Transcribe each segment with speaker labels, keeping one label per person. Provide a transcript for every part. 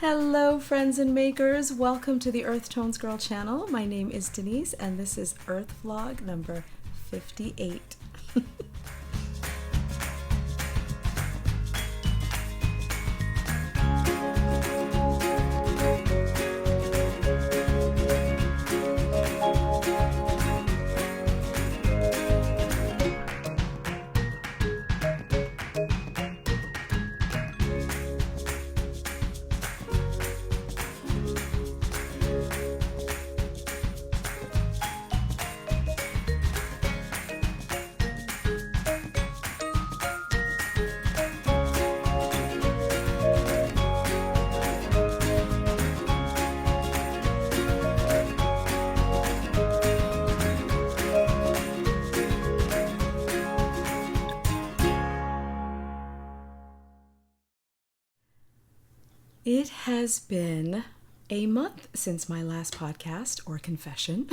Speaker 1: Hello friends and makers, welcome to the EarthtonesGirl channel. My name is Denise and this is Earth Vlog number 58. It has been a month since my last podcast or confession.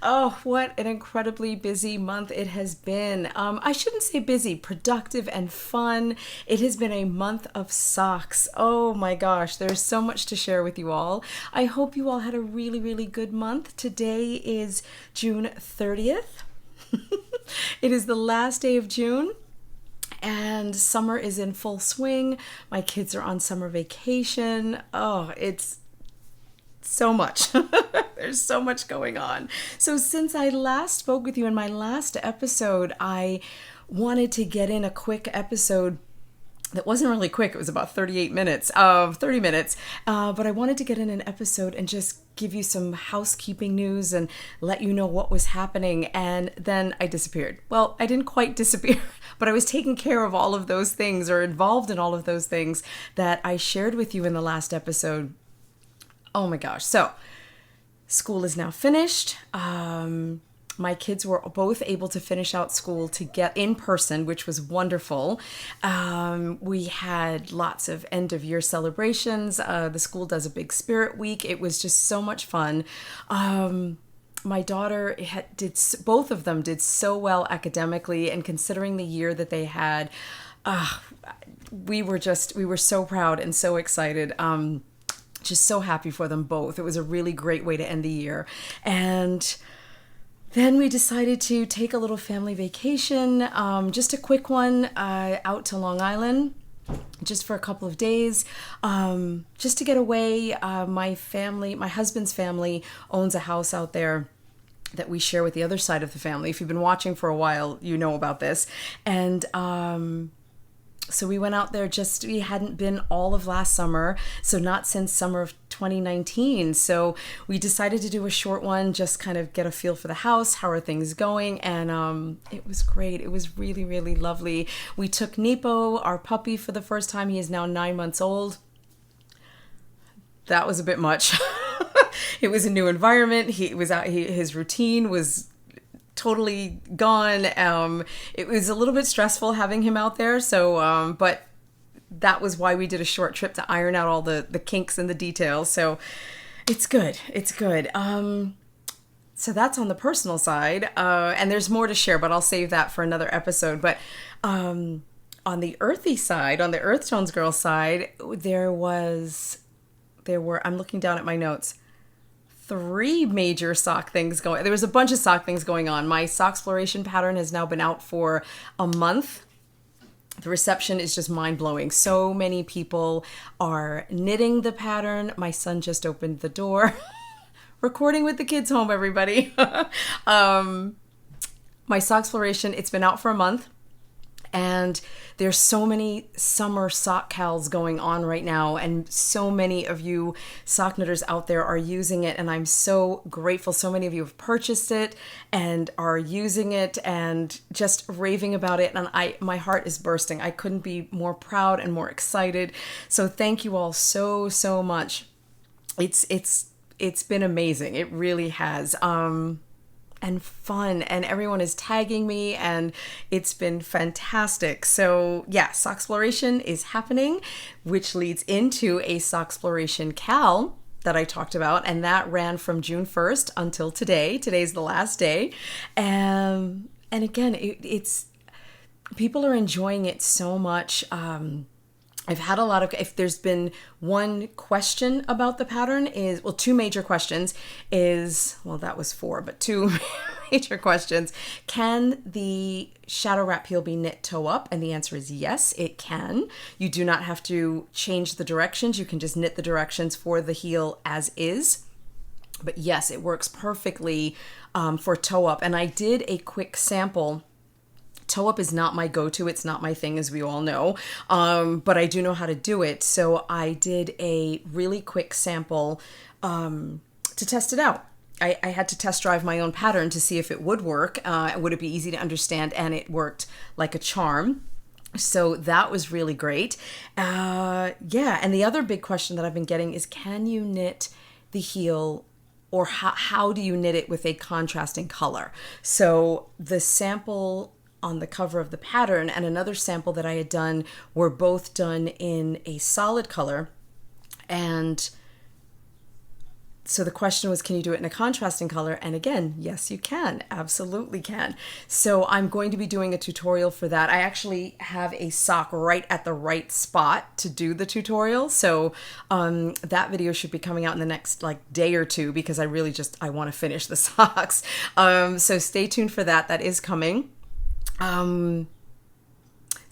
Speaker 1: Oh, what an incredibly busy month it has been. I shouldn't say busy, productive and fun. It has been a month of socks. Oh my gosh, there's so much to share with you all. I hope you all had a really good month. Today is June 30th. It is the last day of June. And summer is in full swing. My kids are on summer vacation. Oh, it's so much. There's so much going on. So since I last spoke with you in my last episode, I wanted to get in a quick episode that wasn't really quick. It was about 30 minutes, but I wanted to get in an episode and just give you some housekeeping news and let you know what was happening. And then I disappeared. Well, I didn't quite disappear, but I was taking care of all of those things or involved in all of those things that I shared with you in the last episode. Oh my gosh. So school is now finished. My kids were both able to finish out school to get in person, which was wonderful. We had lots of end of year celebrations. The school does a big spirit week. It was just so much fun. My daughter both of them did so well academically, and considering the year that they had, we were so proud and so excited. Just so happy for them both. It was a really great way to end the year. And then we decided to take a little family vacation, just a quick one, out to Long Island, just for a couple of days, just to get away. My husband's family owns a house out there that we share with the other side of the family. If you've been watching for a while, you know about this. And so we went out there we hadn't been all of last summer, so not since summer of 2019. So we decided to do a short one, just kind of get a feel for the house, how are things going, and it was great. It was really lovely. We took Nepo, our puppy, for the first time. He is now 9 months old. That was a bit much. It was a new environment. His routine was totally gone. It was a little bit stressful having him out there. So, but that was why we did a short trip to iron out all the kinks and the details. So it's good. It's good. So that's on the personal side. And there's more to share, but I'll save that for another episode. But, on the earthy side, on the EarthtonesGirl side, I'm looking down at my notes. 3 major sock things going. There was a bunch of sock things going on. My Soxploration pattern has now been out for a month. The reception is just mind-blowing. So many people are knitting the pattern. My son just opened the door. Recording with the kids home, everybody. My Soxploration, it's been out for a month. And there's so many summer sock cals going on right now, and so many of you sock knitters out there are using it, and I'm so grateful. So many of you have purchased it and are using it and just raving about it, and my heart is bursting. I couldn't be more proud and more excited. So thank you all so much. It's been amazing. It really has. And fun, and everyone is tagging me, and it's been fantastic. So yeah, Soxploration is happening, which leads into a Soxploration Cal that I talked about, and that ran from June 1st until today. Today's the last day. And again, it's people are enjoying it so much. I've had a lot of, if there's been one question about the pattern is, well, two major questions is, well, that was four, but two major questions. Can the shadow wrap heel be knit toe up? And the answer is yes, it can. You do not have to change the directions. You can just knit the directions for the heel as is. But yes, it works perfectly for toe up. And I did a quick sample. Toe up is not my go-to. It's not my thing, as we all know, but I do know how to do it. So I did a really quick sample to test it out. I had to test drive my own pattern to see if it would work. Would it be easy to understand? And it worked like a charm. So that was really great. Yeah, and the other big question that I've been getting is, can you knit the heel, or how do you knit it with a contrasting color? So the sample on the cover of the pattern and another sample that I had done were both done in a solid color. And so the question was, can you do it in a contrasting color? And again, yes, you can. Absolutely can. So I'm going to be doing a tutorial for that. I actually have a sock right at the right spot to do the tutorial. So that video should be coming out in the next day or two, because I really I want to finish the socks. So stay tuned for that. That is coming. So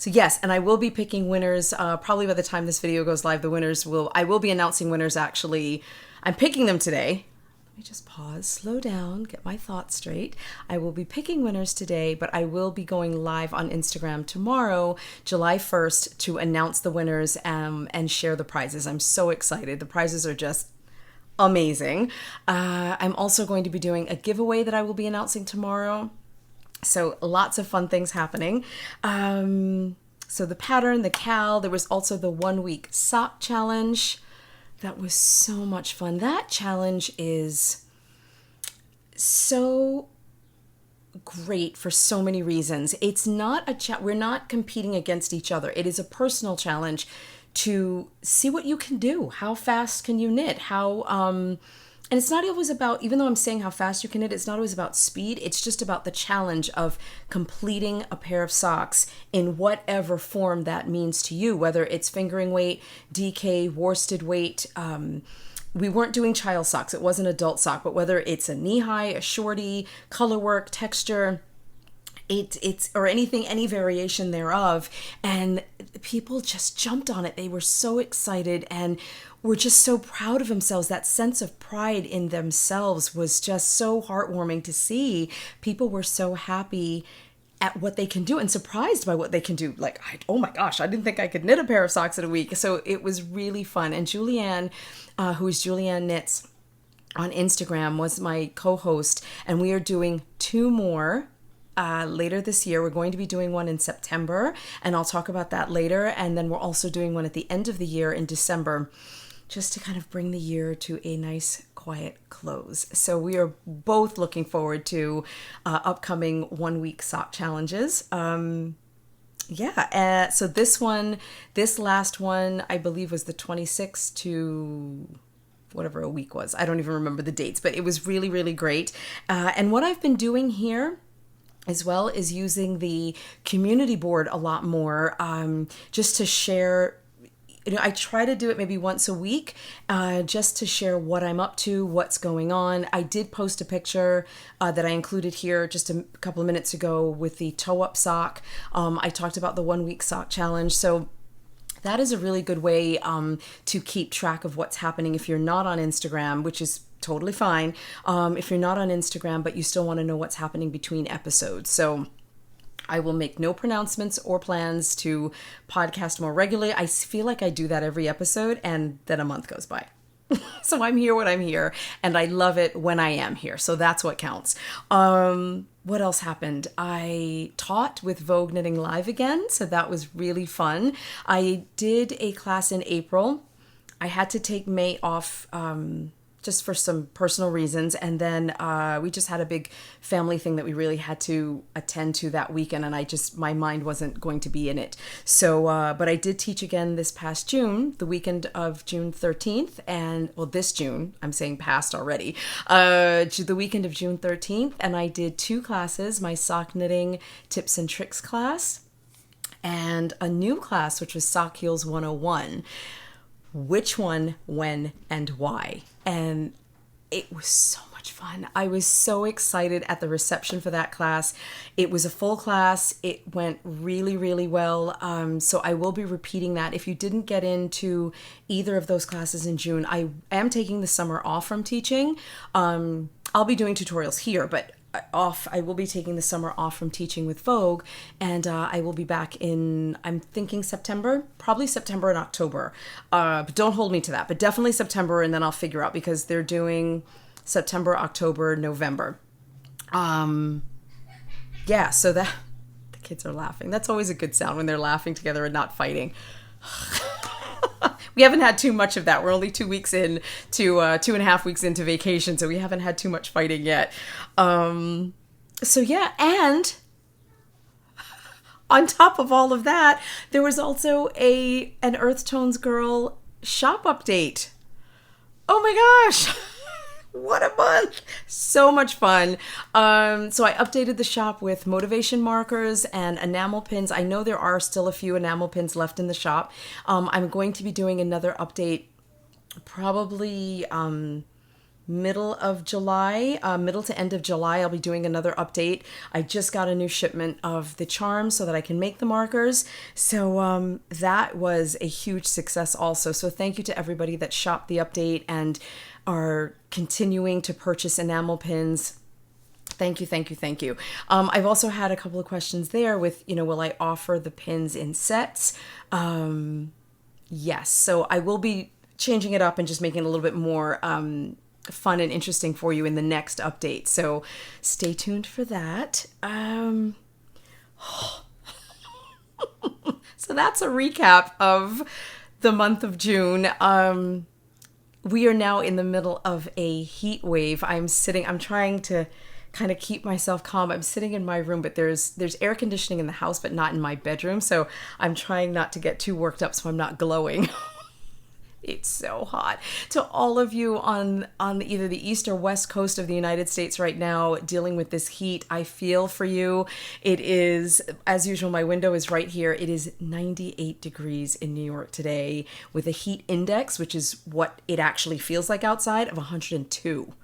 Speaker 1: yes, and I will be picking winners, probably by the time this video goes live. I will be announcing winners. Actually, I'm picking them today. Let me just pause, slow down, get my thoughts straight. I will be picking winners today, but I will be going live on Instagram tomorrow, July 1st, to announce the winners and share the prizes. I'm so excited. The prizes are just amazing. I'm also going to be doing a giveaway that I will be announcing tomorrow. So lots of fun things happening. So the pattern, the cal, there was also the 1 week sock challenge. That was so much fun. That challenge is so great for so many reasons. It's not we're not competing against each other. It is a personal challenge to see what you can do. How fast can you knit? And it's not always about, even though I'm saying how fast you can knit, it's not always about speed. It's just about the challenge of completing a pair of socks in whatever form that means to you, whether it's fingering weight, DK, worsted weight. We weren't doing child socks. It was an adult sock, but whether it's a knee-high, a shorty, color work, texture, it's or anything, any variation thereof. And people just jumped on it. They were so excited and were just so proud of themselves. That sense of pride in themselves was just so heartwarming to see. People were so happy at what they can do and surprised by what they can do. Oh my gosh, I didn't think I could knit a pair of socks in a week. So it was really fun. And Julianne, who is Julianne Knits on Instagram, was my co-host. And we are doing two more later this year. We're going to be doing one in September, and I'll talk about that later. And then we're also doing one at the end of the year in December, just to kind of bring the year to a nice, quiet close. So we are both looking forward to upcoming 1 week sock challenges. So this last one, I believe, was the 26th to whatever a week was. I don't even remember the dates, but it was really, really great. And what I've been doing here as well is using the community board a lot more, just to share. I try to do it maybe once a week, just to share what I'm up to, what's going on. I did post a picture that I included here just a couple of minutes ago with the toe-up sock. I talked about the 1 week sock challenge. So that is a really good way to keep track of what's happening if you're not on Instagram, which is totally fine. If you're not on Instagram, but you still want to know what's happening between episodes. So I will make no pronouncements or plans to podcast more regularly. I feel like I do that every episode, and then a month goes by. So I'm here when I'm here, and I love it when I am here. So that's what counts. What else happened? I taught with Vogue Knitting Live again, so that was really fun. I did a class in April. I had to take May off just for some personal reasons. And then we just had a big family thing that we really had to attend to that weekend. And my mind wasn't going to be in it. So, but I did teach again this past June, the weekend of June 13th. And this June, I'm saying past already, the weekend of June 13th. And I did two classes, my sock knitting tips and tricks class and a new class, which was Sock Heels 101. Which one, when, and why? And it was so much fun. I was so excited at the reception for that class. It was a full class. It went really, really well. So I will be repeating that. If you didn't get into either of those classes in June, I am taking the summer off from teaching. I'll be doing tutorials here, but I will be taking the summer off from teaching with Vogue, and I will be back in, I'm thinking September, probably September and October. But don't hold me to that, but definitely September, and then I'll figure out, because they're doing September, October, November. Yeah, so that, the kids are laughing. That's always a good sound when they're laughing together and not fighting. We haven't had too much of that. We're only 2 weeks in to 2.5 weeks into vacation, so we haven't had too much fighting yet. So yeah, and on top of all of that, there was also an EarthtonesGirl shop update. Oh my gosh! What a month! So much fun. So I updated the shop with motivation markers and enamel pins. I know there are still a few enamel pins left in the shop. I'm going to be doing another update probably middle of July, middle to end of July. I'll be doing another update. I just got a new shipment of the charms so that I can make the markers. So that was a huge success also. So thank you to everybody that shopped the update and are continuing to purchase enamel pins. Thank you, thank you, thank you. I've also had a couple of questions there with, will I offer the pins in sets? Yes, so I will be changing it up and just making it a little bit more fun and interesting for you in the next update. So stay tuned for that. So that's a recap of the month of June. We are now in the middle of a heat wave. I'm trying to kind of keep myself calm. I'm sitting in my room, but there's air conditioning in the house, but not in my bedroom. So I'm trying not to get too worked up so I'm not glowing. It's so hot. To all of you on either the east or west coast of the United States right now dealing with this heat, I feel for you. It is, as usual, my window is right here. It is 98 degrees in New York today with a heat index, which is what it actually feels like outside, of 102.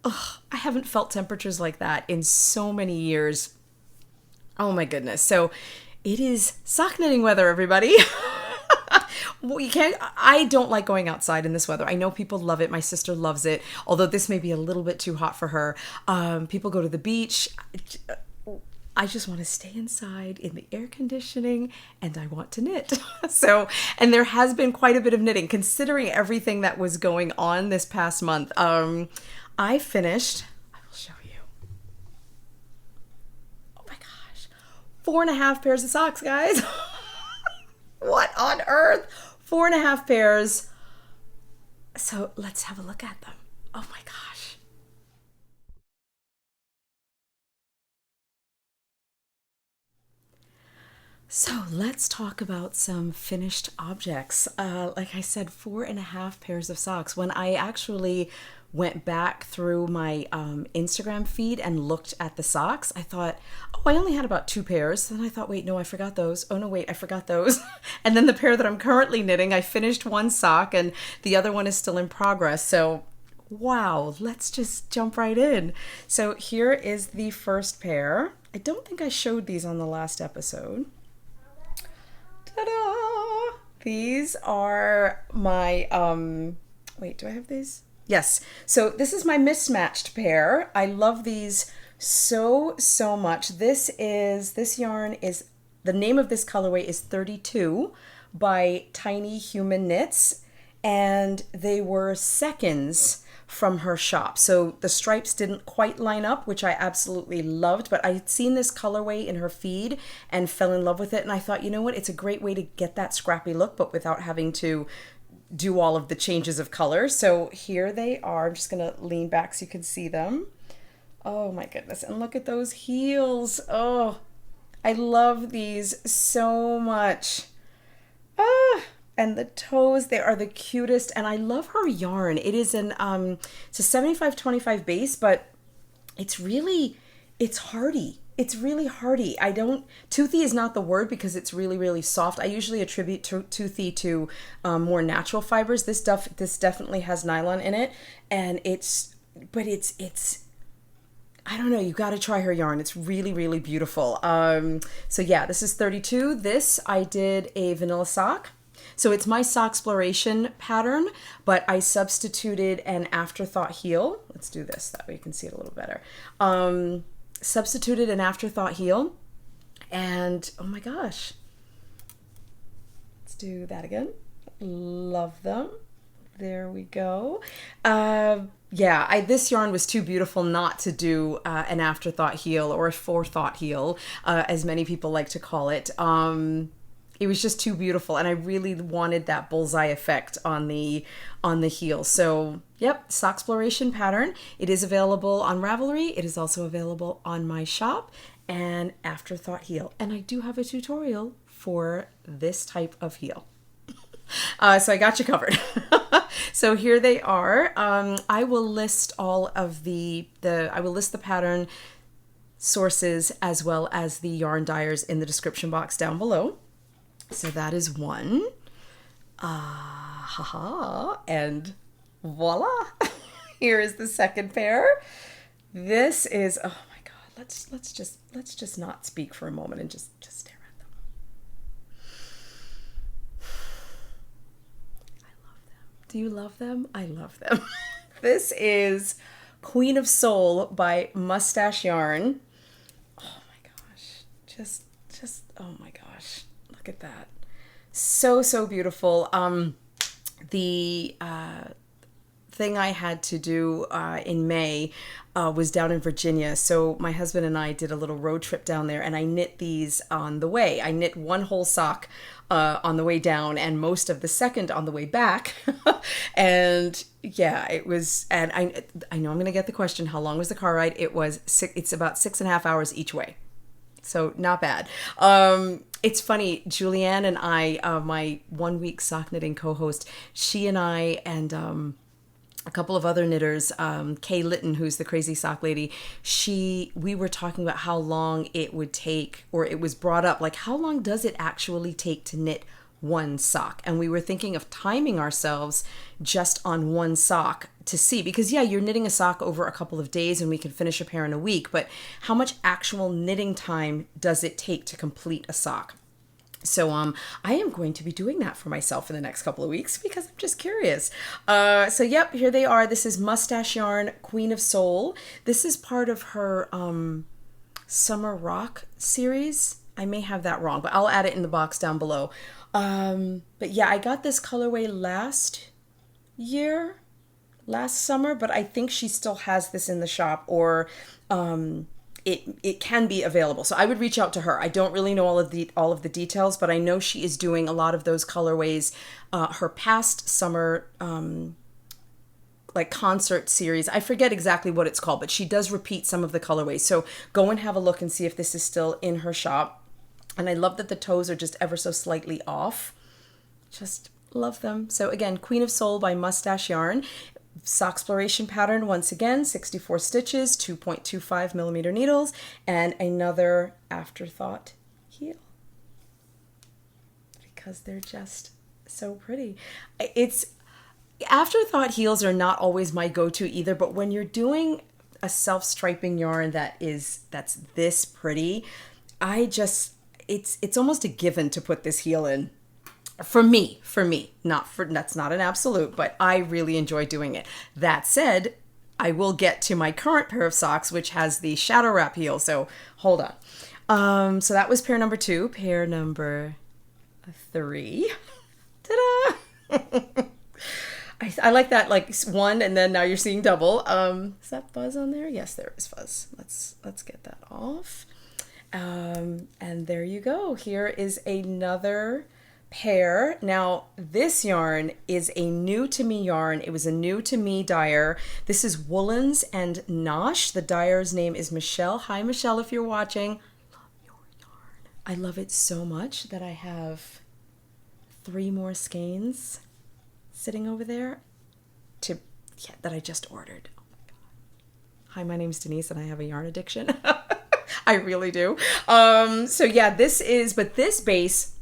Speaker 1: Ugh, I haven't felt temperatures like that in so many years. Oh my goodness. So it is sock knitting weather, everybody. Well, I don't like going outside in this weather. I know people love it. My sister loves it, although this may be a little bit too hot for her. People go to the beach. I just want to stay inside in the air conditioning, and I want to knit. And there has been quite a bit of knitting considering everything that was going on this past month. I finished, I will show you. Oh my gosh. 4.5 pairs of socks, guys. What on earth? 4.5 pairs. So let's have a look at them. Oh my gosh. So let's talk about some finished objects. Like I said, 4.5 pairs of socks. When I actually went back through my Instagram feed and looked at the socks, I thought, oh, I only had about 2 pairs. Then I thought, wait, no, I forgot those. Oh no, wait, I forgot those. And then the pair that I'm currently knitting, I finished one sock and the other one is still in progress. So wow, let's just jump right in. So here is the first pair. I don't think I showed these on the last episode. Ta-da! These are my, wait, do I have these? Yes. So this is my mismatched pair. I love these so much. This yarn is, the name of this colorway is 32 by Tiny Human Knits, and they were seconds from her shop. So the stripes didn't quite line up, which I absolutely loved, but I'd seen this colorway in her feed and fell in love with it. And I thought, you know what? It's a great way to get that scrappy look, but without having to do all of the changes of color. So here they are. I'm just going to lean back so you can see them. Oh my goodness. And look at those heels. Oh, I love these so much. And the toes, they are the cutest. And I love her yarn. It is it's a 75-25 base, but it's hardy. it's really hardy. Toothy is not the word because it's really, really soft. I usually attribute toothy to more natural fibers. This definitely has nylon in it, and it's I don't know, you got to try her yarn. It's really, really beautiful. So yeah, this is 32. This, I did a vanilla sock. So it's my Soxploration pattern, but I substituted an Afterthought heel. Let's do this, that way you can see it a little better. Substituted an Afterthought heel, and oh my gosh. Let's do that again. Love them. There we go. Yeah, this yarn was too beautiful not to do an Afterthought heel or a forethought heel, as many people like to call it. It was just too beautiful, and I really wanted that bullseye effect on the heel. So, yep, Soxploration pattern. It is available on Ravelry. It is also available on my shop, and Afterthought heel. And I do have a tutorial for this type of heel. So I got you covered. So here they are. I will list all of I will list the pattern sources as well as the yarn dyers in the description box down below. So that is one. And voila. Here is the second pair. This is, oh my God, let's just not speak for a moment and just stare at them. I love them. Do you love them? I love them. This is Queen of Soul by Mustache Yarn. Oh my gosh. Just oh my gosh. Look at that. So beautiful. The thing I had to do in May was down in Virginia. So my husband and I did a little road trip down there, and I knit these on the way. I knit one whole sock on the way down and most of the second on the way back. And yeah, it was, and I know I'm going to get the question, how long was the car ride? It's about 6.5 hours each way. So not bad. It's funny, Julianne and I, my 1 week sock knitting co-host, she and I and a couple of other knitters, Kay Litton, who's the crazy sock lady, we were talking about how long it would take, or it was brought up, like how long does it actually take to knit one sock? And we were thinking of timing ourselves just on one sock to see, because yeah, you're knitting a sock over a couple of days and we can finish a pair in a week, but how much actual knitting time does it take to complete a sock? So I am going to be doing that for myself in the next couple of weeks because I'm just curious. So yep, here they are. This is Mustache Yarn, Queen of Soul. This is part of her Summer Rock series. I may have that wrong, but I'll add it in the box down below. But yeah, I got this colorway last summer, but I think she still has this in the shop, or it can be available. So I would reach out to her. I don't really know all of the details, but I know she is doing a lot of those colorways. Her past summer like concert series, I forget exactly what it's called, but she does repeat some of the colorways. So go and have a look and see if this is still in her shop. And I love that the toes are just ever so slightly off. Just love them. So again, Queen of Soul by Mustache Yarn. Soxploration pattern, once again, 64 stitches, 2.25 millimeter needles, and another Afterthought heel. Because they're just so pretty. Afterthought heels are not always my go-to either, but when you're doing a self-striping yarn that's this pretty, it's almost a given to put this heel in. For me, that's not an absolute, but I really enjoy doing it. That said, I will get to my current pair of socks, which has the Shadow Wrap heel, so hold on. So that was pair number 2. Pair number 3. Ta-da! I like that, like one, and then now you're seeing double. Is that fuzz on there? Yes, there is fuzz. Let's get that off. And there you go. Here is another pair. Now this yarn is a new to me yarn. It was a new to me dyer. This is WoolensandNosh. The dyer's name is Michelle. Hi Michelle, if you're watching. Love your yarn. I love it so much that I have 3 more skeins sitting over there that I just ordered. Oh my God. Hi, my name's Denise and I have a yarn addiction. I really do. So yeah, this base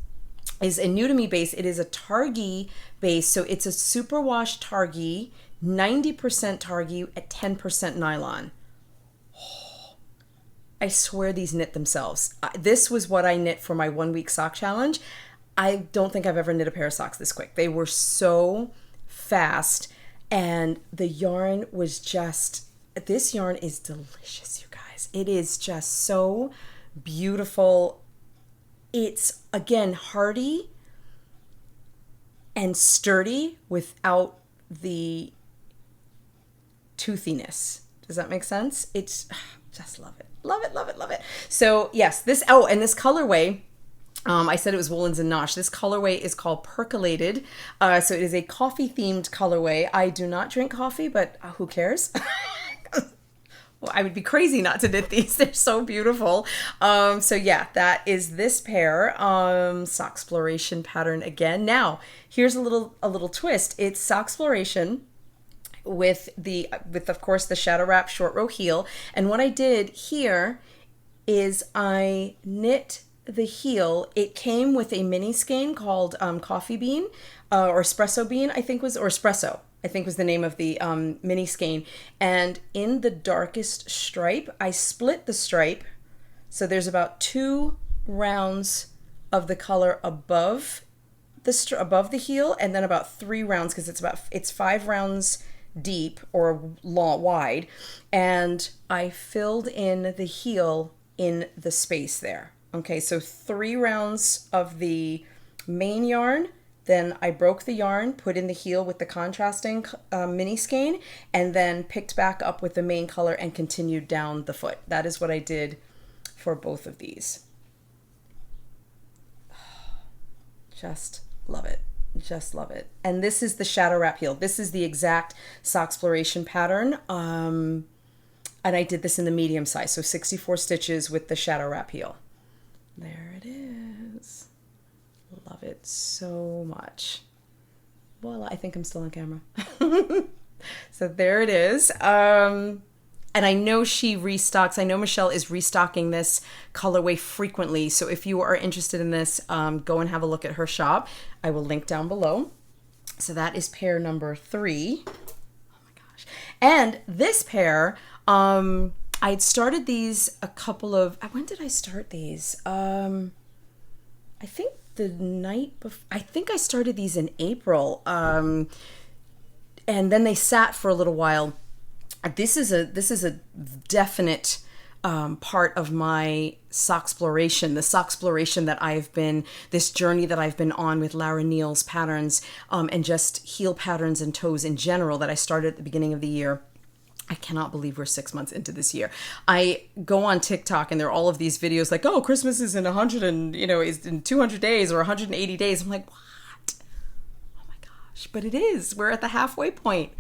Speaker 1: is a new to me base. It is a Targhee base. So it's a superwash Targhee, 90% Targhee at 10% nylon. I swear these knit themselves. This was what I knit for my 1 week sock challenge. I don't think I've ever knit a pair of socks this quick. They were so fast, and the yarn was just, this yarn is delicious, you guys. It is just so beautiful. It's, again, hardy and sturdy without the toothiness. Does that make sense? It's, just love it. Love it, love it, love it. So yes, this colorway, I said it was WoolensandNosh. This colorway is called Percolated. So it is a coffee themed colorway. I do not drink coffee, but who cares? Well, I would be crazy not to knit these. They're so beautiful. So yeah, that is this pair, Soxploration pattern again. Now, here's a little twist. It's Soxploration with of course the Shadow Wrap short row heel. And what I did here is I knit the heel. It came with a mini skein called Coffee Bean or Espresso Bean, I think was the name of the mini skein. And in the darkest stripe, I split the stripe. So there's about 2 rounds of the color above the heel, and then about 3 rounds, because it's 5 rounds deep or wide, and I filled in the heel in the space there. Okay, so 3 rounds of the main yarn, then I broke the yarn, put in the heel with the contrasting mini skein, and then picked back up with the main color and continued down the foot. That is what I did for both of these. Just love it. Just love it. And this is the Shadow Wrap heel. This is the exact Soxploration pattern. And I did this in the medium size, so 64 stitches with the Shadow Wrap heel. There it is. Love it so much. Voila, I think I'm still on camera. So there it is. And I know she restocks. I know Michelle is restocking this colorway frequently. So if you are interested in this, go and have a look at her shop. I will link down below. So that is pair number 3. Oh my gosh. And this pair, I'd started these when did I start these? I think the night before. I think I started these in April. And then they sat for a little while. This is a definite part of my Soxploration, the Soxploration that this journey that I've been on with Lara Neal's patterns, and just heel patterns and toes in general that I started at the beginning of the year. I cannot believe we're 6 months into this year. I go on TikTok and there are all of these videos like, oh, Christmas is in is in 200 days or 180 days. I'm like, what? Oh my gosh, but it is. We're at the halfway point.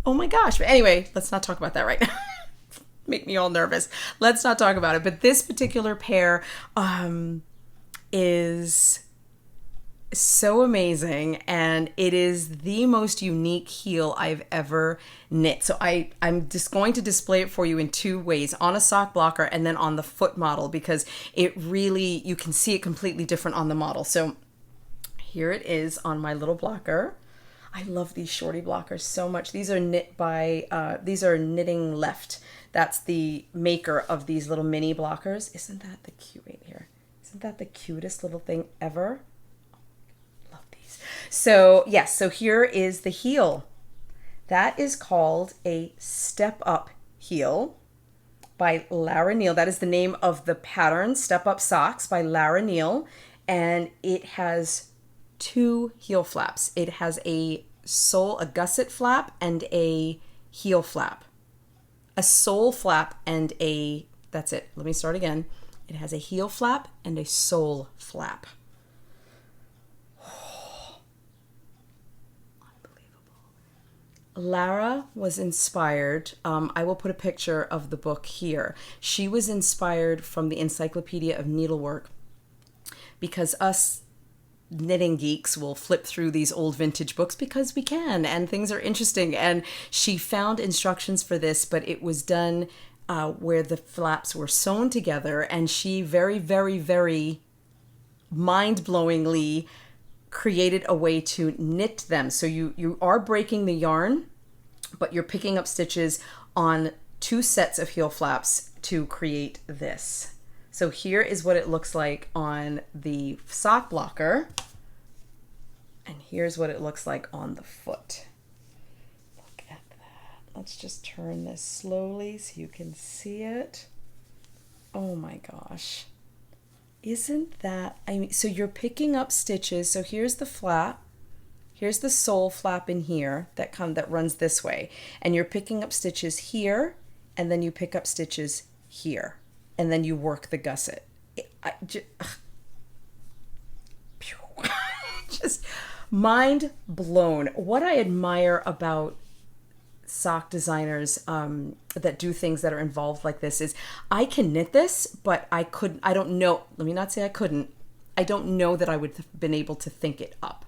Speaker 1: Oh my gosh. But anyway, let's not talk about that right now. Make me all nervous. Let's not talk about it. But this particular pair is so amazing, and it is the most unique heel I've ever knit. So I'm just going to display it for you in 2 ways, on a sock blocker and then on the foot model, because you can see it completely different on the model. So here it is on my little blocker. I love these shorty blockers so much. These are these are Knitting Left. That's the maker of these little mini blockers. Isn't that the cute right here? Isn't that the cutest little thing ever? Oh, love these. So yes, so here is the heel. That is called a Step Up heel by Lara Neal. That is the name of the pattern, Step Up Socks by Lara Neal. And it has 2 heel flaps. It has a gusset flap and a heel flap. A sole flap and that's it. Let me start again. It has a heel flap and a sole flap. Unbelievable. Lara was inspired. I will put a picture of the book here. She was inspired from the Encyclopedia of Needlework, because us knitting geeks will flip through these old vintage books because we can, and things are interesting. And she found instructions for this, but it was done where the flaps were sewn together, and she very, very, very mind-blowingly created a way to knit them. So you are breaking the yarn, but you're picking up stitches on 2 sets of heel flaps to create this. So here is what it looks like on the sock blocker, and here's what it looks like on the foot. Look at that. Let's just turn this slowly so you can see it. Oh my gosh. Isn't that, I mean, so you're picking up stitches. So here's the flap. Here's the sole flap in here that runs this way. And you're picking up stitches here, and then you pick up stitches here, and then you work the gusset. Just mind blown. What I admire about sock designers that do things that are involved like this is I can knit this, but I don't know, let me not say I couldn't. I don't know that I would have been able to think it up.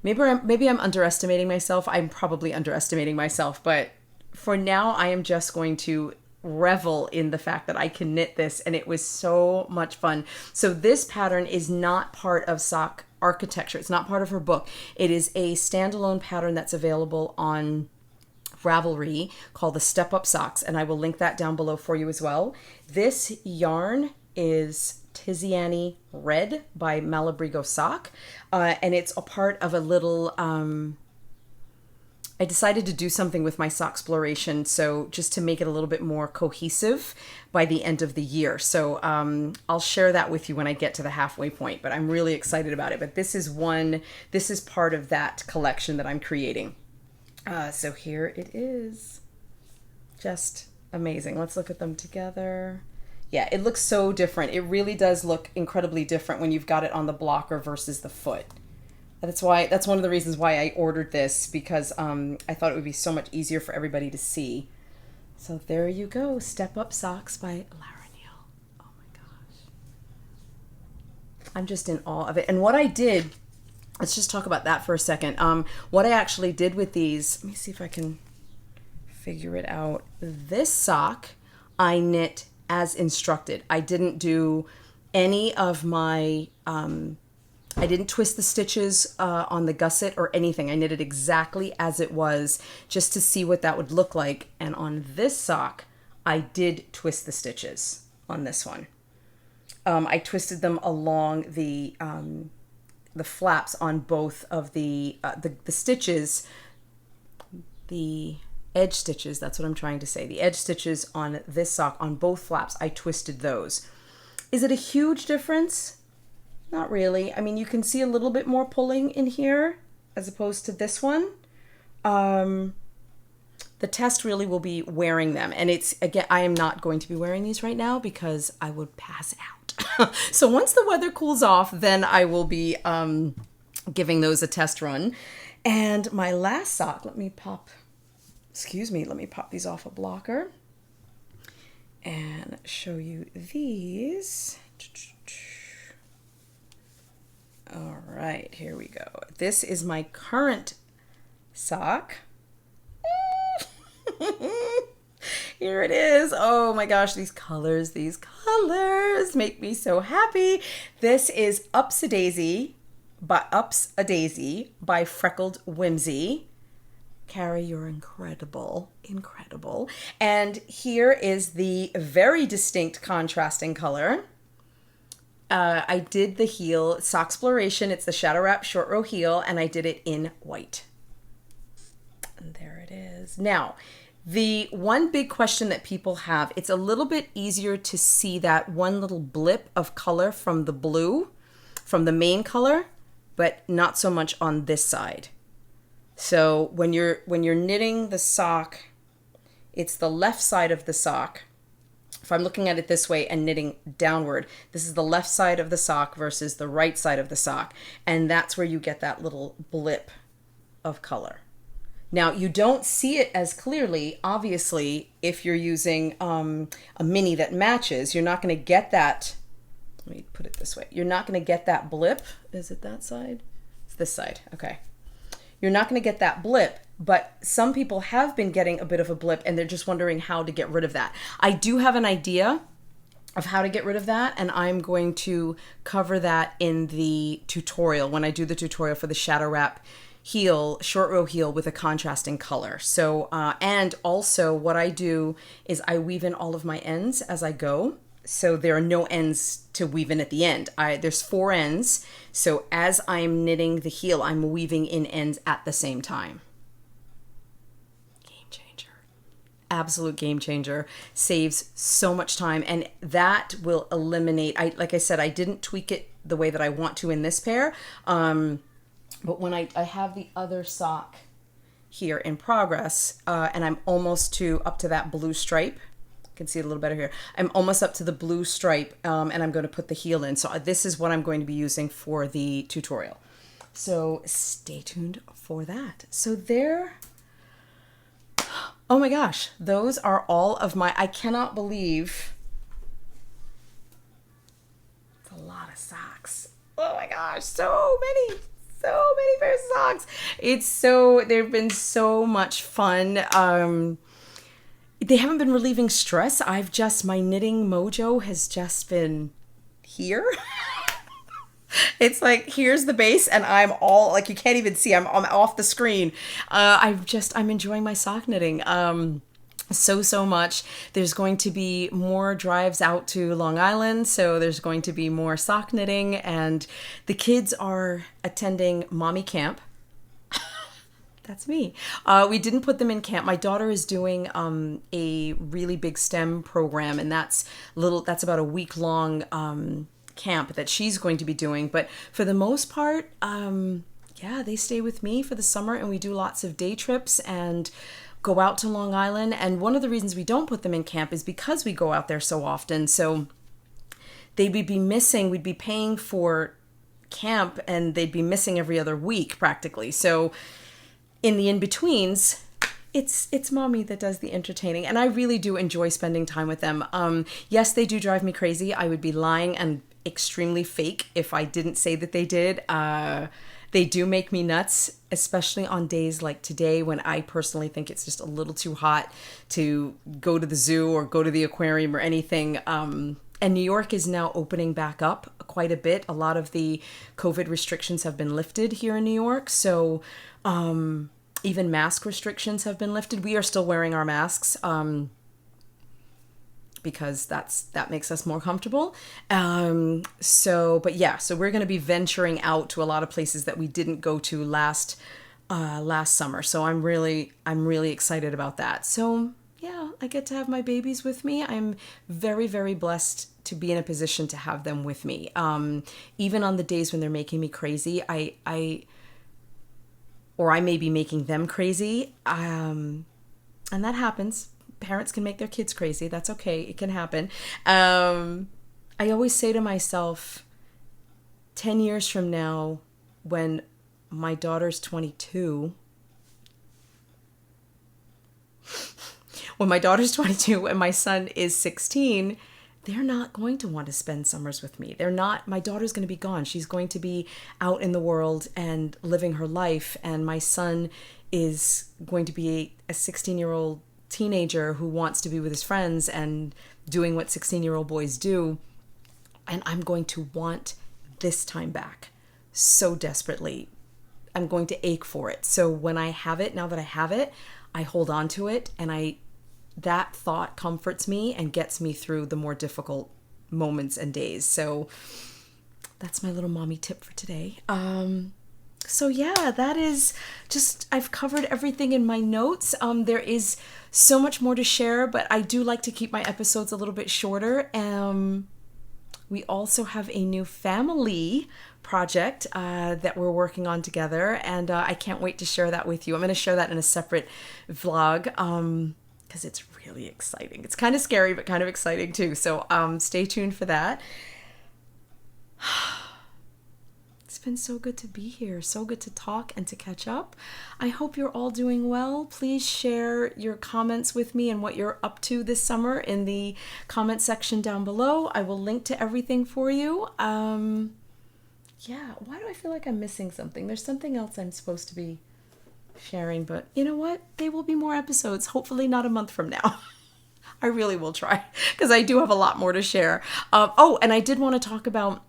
Speaker 1: Maybe I'm underestimating myself. I'm probably underestimating myself, but for now I am just going to revel in the fact that I can knit this, and it was so much fun. So this pattern is not part of Sock Architecture. It's not part of her book. It is a standalone pattern that's available on Ravelry called the Step Up Socks, and I will link that down below for you as well. This yarn is Tiziani Red by Malabrigo Sock, and it's a part of a little I decided to do something with my Soxploration, so just to make it a little bit more cohesive by the end of the year. So I'll share that with you when I get to the halfway point, but I'm really excited about it. But this is part of that collection that I'm creating. So here it is. Just amazing. Let's look at them together. Yeah, it looks so different. It really does look incredibly different when you've got it on the blocker versus the foot. That's one of the reasons why I ordered this, because I thought it would be so much easier for everybody to see. So there you go, Step Up Socks by Lara Neal. Oh my gosh. I'm just in awe of it. And what I did, let's just talk about that for a second. What I actually did with these, let me see if I can figure it out. This sock I knit as instructed. I didn't do any of my I didn't twist the stitches on the gusset or anything. I knit it exactly as it was, just to see what that would look like. And on this sock, I did twist the stitches on this one. I twisted them along the flaps on both of the stitches, the edge stitches, that's what I'm trying to say. The edge stitches on this sock, on both flaps, I twisted those. Is it a huge difference? Not really. I mean, you can see a little bit more pulling in here as opposed to this one. The test really will be wearing them. And it's, again, I am not going to be wearing these right now because I would pass out. So once the weather cools off, then I will be giving those a test run. And my last sock, let me pop these off a blocker and show you these. All right, here we go. This is my current sock. Here it is. Oh my gosh, these colors make me so happy. This is Ups a Daisy by Freckled Whimsy. Carrie, you're incredible. And here is the very distinct contrasting color. I did the heel, Soxploration, it's the Shadow Wrap Short Row Heel, and I did it in white. And there it is. Now, the one big question that people have, it's a little bit easier to see that one little blip of color from the blue, from the main color, but not so much on this side. So when you're knitting the sock, it's the left side of the sock. If I'm looking at it this way and knitting downward, this is the left side of the sock versus the right side of the sock. And that's where you get that little blip of color. Now, you don't see it as clearly, obviously, if you're using a mini that matches. You're not going to get that. Let me put it this way. You're not going to get that blip. Is it that side? It's this side. Okay. You're not going to get that blip But some people have been getting a bit of a blip and they're just wondering how to get rid of that. I do have an idea of how to get rid of that, and I'm going to cover that in the tutorial when I do the tutorial for the Shadow Wrap heel, short row heel with a contrasting color. So, and also what I do is I weave in all of my ends as I go. So there are no ends to weave in at the end. There's 4 ends. So as I'm knitting the heel, I'm weaving in ends at the same time. Absolute game changer. Saves so much time, and that will eliminate, like I said, I didn't tweak it the way that I want to in this pair, but when I have the other sock here in progress, and I'm almost up to that blue stripe. You can see it a little better here. I'm almost up to the blue stripe, and I'm going to put the heel in. So this is what I'm going to be using for the tutorial. So stay tuned for that. So there. Oh my gosh, those are all of my, I cannot believe, it's a lot of socks. Oh my gosh, so many pairs of socks. They've been so much fun. They haven't been relieving stress. My knitting mojo has just been here. It's like, here's the base and I'm all, like, you can't even see, I'm off the screen. I'm enjoying my sock knitting so much. There's going to be more drives out to Long Island, so there's going to be more sock knitting, and the kids are attending mommy camp. That's me. We didn't put them in camp. My daughter is doing a really big STEM program, and that's about a week-long camp that she's going to be doing. But for the most part, they stay with me for the summer, and we do lots of day trips and go out to Long Island. And one of the reasons we don't put them in camp is because we go out there so often. So we'd be paying for camp, and they'd be missing every other week practically. So in the in-betweens, it's mommy that does the entertaining, and I really do enjoy spending time with them. Yes, they do drive me crazy. I would be lying and extremely fake if I didn't say that they did. They do make me nuts, especially on days like today when I personally think it's just a little too hot to go to the zoo or go to the aquarium or anything. And New York is now opening back up quite a bit. A lot of the COVID restrictions have been lifted here in New York. So even mask restrictions have been lifted. We are still wearing our masks because that makes us more comfortable. So we're going to be venturing out to a lot of places that we didn't go to last summer. So I'm really excited about that. So yeah, I get to have my babies with me. I'm very, very blessed to be in a position to have them with me. Even on the days when they're making me crazy, or I may be making them crazy. And that happens. Parents can make their kids crazy. That's okay. It can happen. I always say to myself, 10 years from now, when my daughter's 22, and my son is 16, they're not going to want to spend summers with me. My daughter's going to be gone. She's going to be out in the world and living her life. And my son is going to be a 16-year-old teenager who wants to be with his friends and doing what 16-year-old boys do. And I'm going to want this time back so desperately. I'm going to ache for it. So when I have it, now that I have it, I hold on to it, and that thought comforts me and gets me through the more difficult moments and days. So that's my little mommy tip for today. So yeah, that is just, I've covered everything in my notes. There is so much more to share, but I do like to keep my episodes a little bit shorter. We also have a new family project that we're working on together, and I can't wait to share that with you. I'm going to share that in a separate vlog because it's really exciting. It's kind of scary, but kind of exciting too. So stay tuned for that. It's been so good to be here, so good to talk and to catch up. I hope you're all doing well. Please share your comments with me and what you're up to this summer in the comment section down below. I will link to everything for you. Yeah, why do I feel like I'm missing something? There's something else I'm supposed to be sharing, but you know what? There will be more episodes, hopefully not a month from now. I really will try because I do have a lot more to share. And I did want to talk about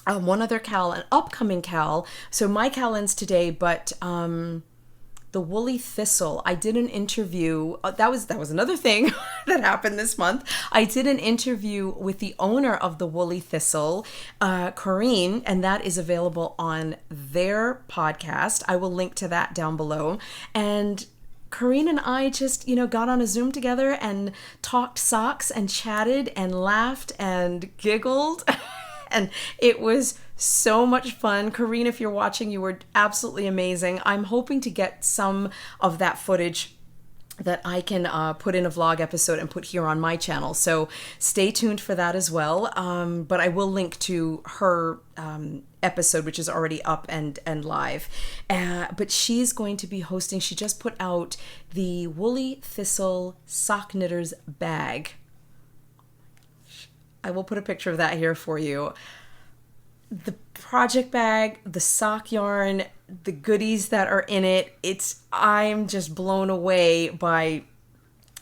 Speaker 1: one other cal, an upcoming cal. So my cal ends today, but the Woolly Thistle, I did an interview. That was another thing that happened this month. I did an interview with the owner of the Woolly Thistle, Corinne, and that is available on their podcast. I will link to that down below. And Corinne and I just, got on a Zoom together and talked socks and chatted and laughed and giggled. And it was so much fun. Corinne, if you're watching, you were absolutely amazing. I'm hoping to get some of that footage that I can put in a vlog episode and put here on my channel. So stay tuned for that as well. But I will link to her episode, which is already up and live. But she's going to be hosting, she just put out the Woolly Thistle Sock Knitters bag. I will put a picture of that here for you. The project bag, the sock yarn, the goodies that are in it, I'm just blown away by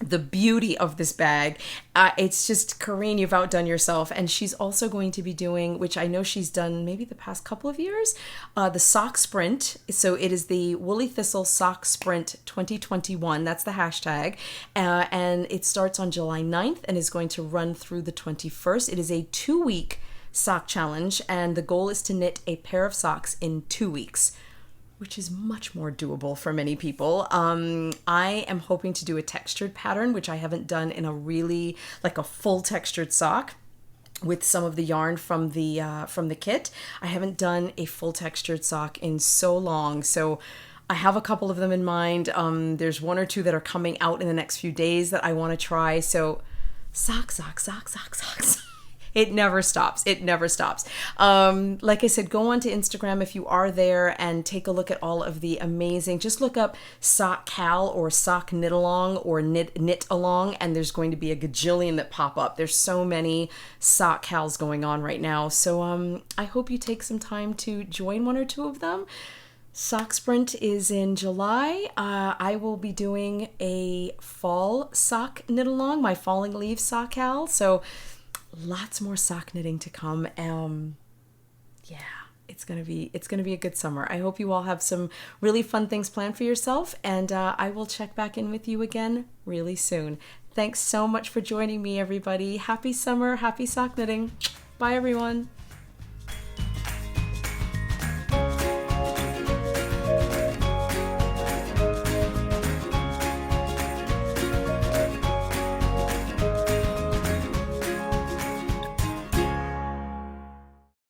Speaker 1: the beauty of this bag. It's just, Corinne, you've outdone yourself. And she's also going to be doing, which I know she's done maybe the past couple of years, the sock sprint. So it is the Woolly Thistle Sock Sprint 2021. That's the hashtag. And it starts on July 9th and is going to run through the 21st. It is a 2-week sock challenge, and the goal is to knit a pair of socks in 2 weeks, which is much more doable for many people. I am hoping to do a textured pattern, which I haven't done in a really, like a full textured sock with some of the yarn from the kit. I haven't done a full textured sock in so long. So I have a couple of them in mind. There's 1 or 2 that are coming out in the next few days that I want to try. So socks. It never stops. It never stops. Like I said, go onto Instagram if you are there and take a look at all of the amazing, just look up sock cal or sock knit along or knit along, and there's going to be a gajillion that pop up. There's so many sock cals going on right now. So I hope you take some time to join 1 or 2 of them. Sock Sprint is in July. I will be doing a fall sock knit along, my falling leaves sock cal. So lots more sock knitting to come. Yeah, it's gonna be a good summer. I hope you all have some really fun things planned for yourself, and I will check back in with you again really soon. Thanks so much for joining me, everybody. Happy summer, happy sock knitting. Bye, everyone.